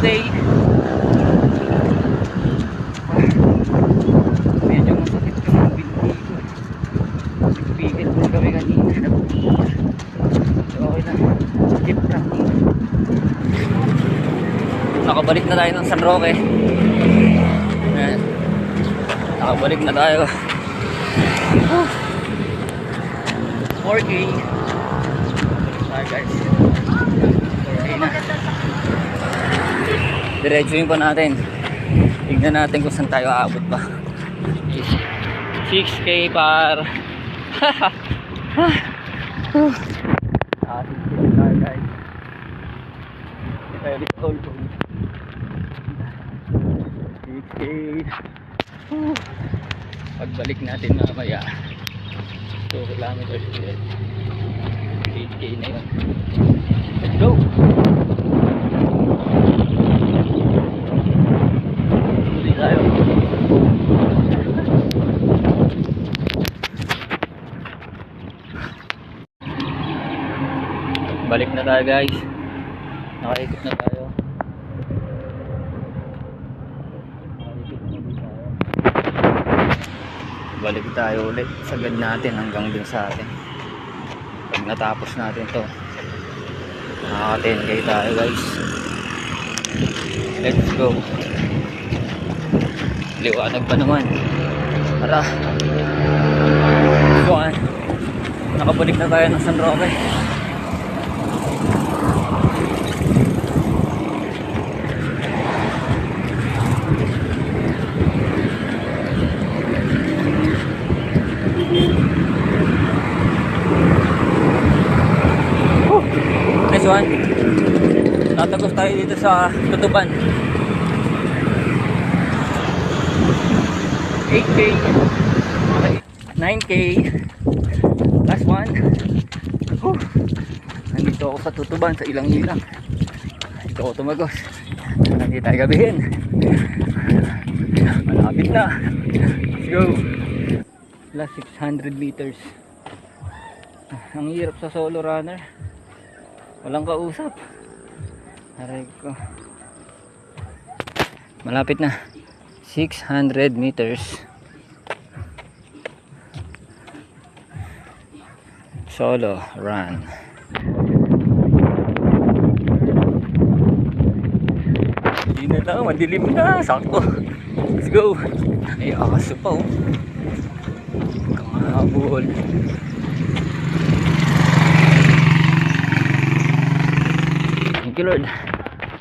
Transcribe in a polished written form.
Okay. Medyo masakit yung binti ko. Nagpigil po kami kanina. So okay na. Keep tracking. Nakabalik na tayo ng San Roque. Ayan. Nakabalik na tayo. 4K. Sorry guys. 4K na. Diretsuhin pa natin. Tignan natin kung saan tayo aabot pa. 6K par. 6K tayo guys. Very cold. 6K. Pagbalik natin mamaya 2 kilometers ulit. 8K na yun. Let's go! Tuloy tayo. Balik na tayo guys. Nakaikot na tayo. Balik tayo ulit. Sagad natin hanggang dun sa atin. Pag natapos natin to, nakaka 10K tayo guys. Let's go. Liwanag pa naman. Tara. So, nakabalik na tayo ng San Roque. Nice one. Tatagos tayo dito sa Tutuban. 8K 9K last one. Nandito ako sa Tutuban sa ilang-ilang. Dito ako tumagos. Nandito tayo gabihin. Malapit na. Let's go. Last 600 meters. Ang hirap sa solo runner. Walang kausap. Aray ko. Malapit na. 600 meters. Solo run. Hindi na lang. Madilim na. Sakto. Let's go. Ay, aso pa oh. Kamahabol. Thank you Lord.